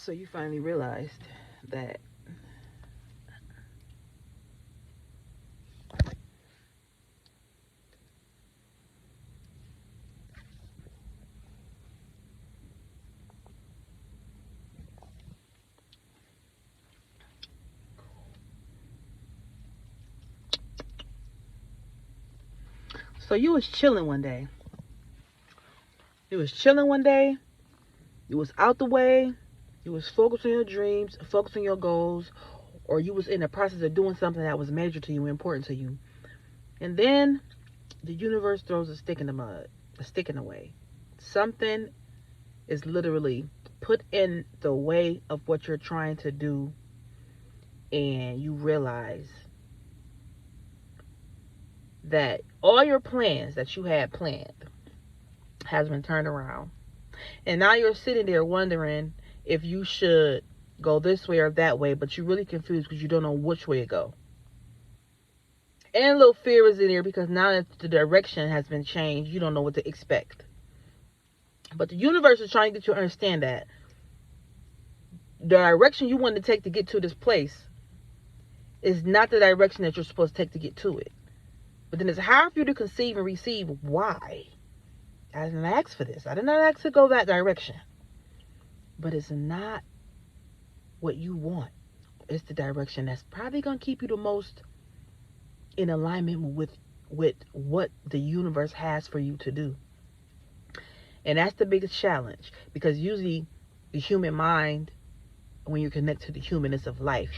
So you finally realized that. So you was chilling one day. You was chilling one day. You was out the way. You was focused on your dreams, focused on your goals, or you was in the process of doing something that was major to you, important to you. And then the universe throws a stick in the mud, a stick in the way. Something is literally put in the way of what you're trying to do, and you realize that all your plans that you had planned has been turned around. And now you're sitting there wondering if you should go this way or that way, but you're really confused because you don't know which way to go. And a little fear is in there because now that the direction has been changed, you don't know what to expect. But the universe is trying to get you to understand that the direction you want to take to get to this place is not the direction that you're supposed to take to get to it. But then it's hard for you to conceive and receive why. I didn't ask for this. I did not ask to go that direction. But it's not what you want. It's the direction that's probably going to keep you the most in alignment with what the universe has for you to do. And that's the biggest challenge, because usually the human mind, when you connect to the humanness of life,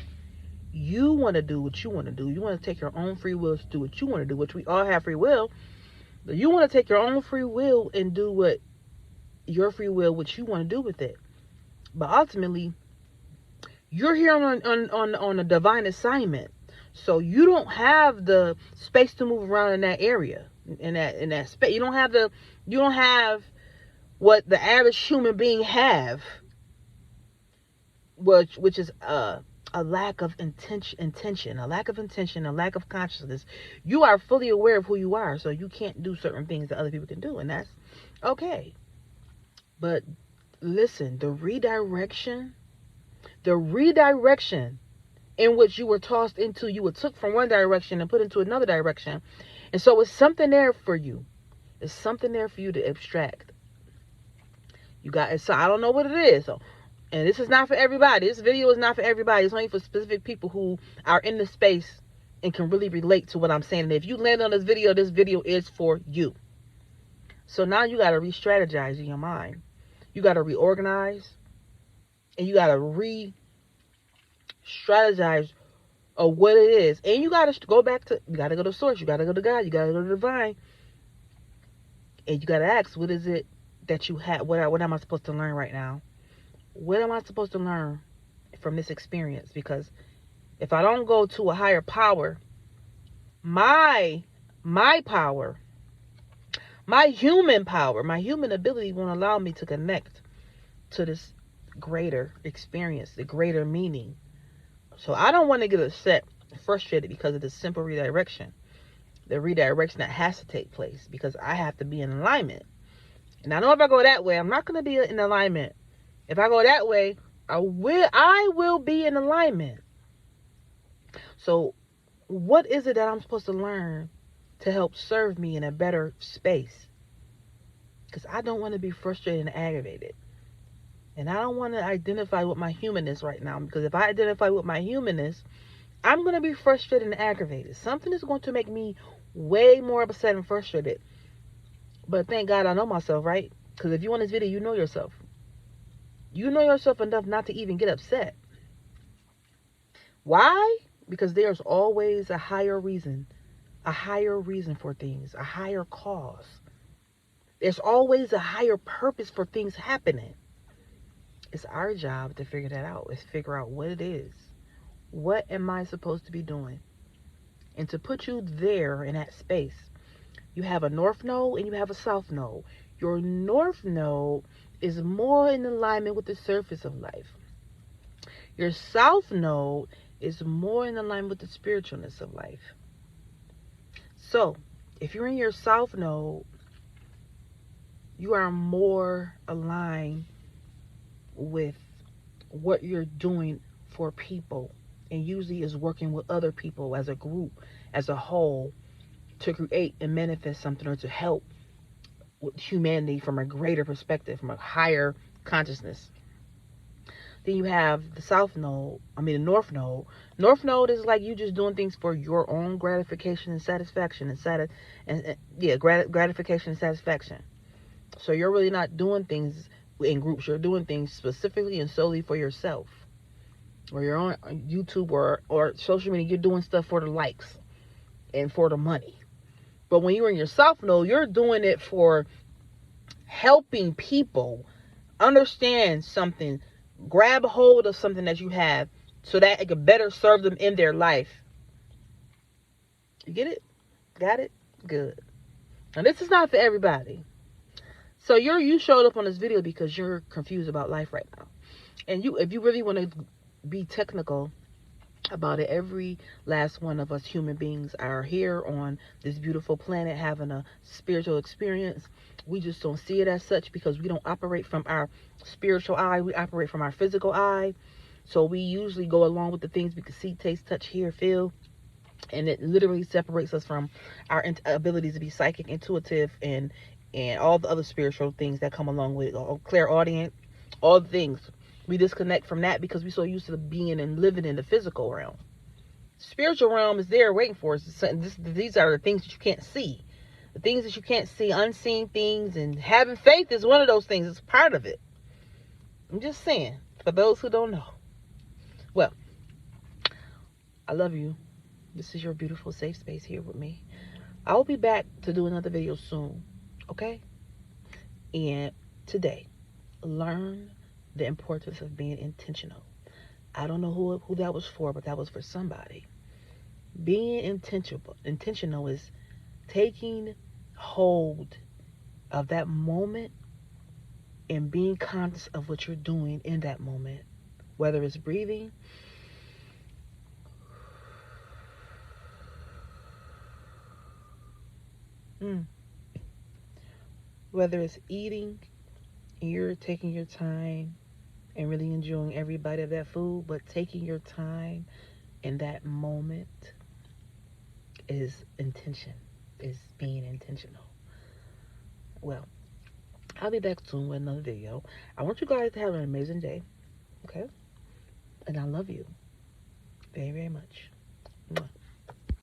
you want to do what you want to do. You want to take your own free will to do what you want to do, which we all have free will. But you want to take your own free will and do what your free will, what you want to do with it. But ultimately, you're here on a divine assignment. So you don't have the space to move around in that area, in that space. You don't have what the average human being have, which is a lack of intention, a lack of intention, a lack of consciousness. You are fully aware of who you are, so you can't do certain things that other people can do, and that's okay. But listen, the redirection in which you were tossed into, you were took from one direction and put into another direction. And so it's something there for you. It's something there for you to extract. You got it. So I don't know what it is. So, and this is not for everybody. This video is not for everybody. It's only for specific people who are in the space and can really relate to what I'm saying. And if you land on this video is for you. So now you got to re-strategize in your mind. You got to reorganize, and you got to re-strategize of what it is. And you got to you got to go to source. You got to go to God. You got to go to divine. And you got to ask, what is it that you have? What am I supposed to learn right now? What am I supposed to learn from this experience? Because if I don't go to a higher power, my power, my human power, my human ability won't allow me to connect to this greater experience, the greater meaning. So I don't want to get upset, frustrated because of this simple redirection. The redirection that has to take place, because I have to be in alignment. And I know if I go that way, I'm not going to be in alignment. If I go that way, I will be in alignment. So what is it that I'm supposed to learn to help serve me in a better space? Because I don't want to be frustrated and aggravated. And I don't want to identify with my humanness right now. Because if I identify with my humanness, I'm going to be frustrated and aggravated. Something is going to make me way more upset and frustrated. But thank God I know myself, right? Because if you in this video, you know yourself. You know yourself enough not to even get upset. Why? Because there's always a higher reason for things, a higher cause. There's always a higher purpose for things happening. It's our job to figure that out. Is figure out what it is. What am I supposed to be doing? And to put you there in that space, you have a north node and you have a south node. Your north node is more in alignment with the surface of life. Your south node is more in alignment with the spiritualness of life. So, if you're in your south node, you are more aligned with what you're doing for people, and usually is working with other people as a group, as a whole, to create and manifest something, or to help with humanity from a greater perspective, from a higher consciousness. Then you have the the North Node. North Node is like you just doing things for your own gratification and satisfaction gratification and satisfaction. So you're really not doing things in groups. You're doing things specifically and solely for yourself. Or you're on YouTube or social media, you're doing stuff for the likes and for the money. But when you're in your South Node, you're doing it for helping people understand something, grab hold of something that you have so that it can better serve them in their life. You get it? Got it? Good. Now this is not for everybody. So you showed up on this video because you're confused about life right now. And if you really want to be technical about it, every last one of us human beings are here on this beautiful planet having a spiritual experience. We just don't see it as such because we don't operate from our spiritual eye. We operate from our physical eye. So we usually go along with the things we can see, taste, touch, hear, feel. And it literally separates us from our abilities to be psychic, intuitive, and all the other spiritual things that come along with it, clairaudient, all the things. We disconnect from that because we're so used to being and living in the physical realm. Spiritual realm is there waiting for us. These are the things that you can't see. The things that you can't see, unseen things, and having faith is one of those things. It's part of it. I'm just saying, for those who don't know. Well, I love you. This is your beautiful safe space here with me. I will be back to do another video soon. Okay? And today, learn the importance of being intentional. I don't know who that was for, but that was for somebody. Being intentional is taking hold of that moment and being conscious of what you're doing in that moment. Whether it's breathing, whether it's eating, and you're taking your time and really enjoying every bite of that food, but taking your time in that moment is intention, is being intentional. Well, I'll be back soon with another video. I want you guys to have an amazing day, okay? And I love you very, very much. Mwah.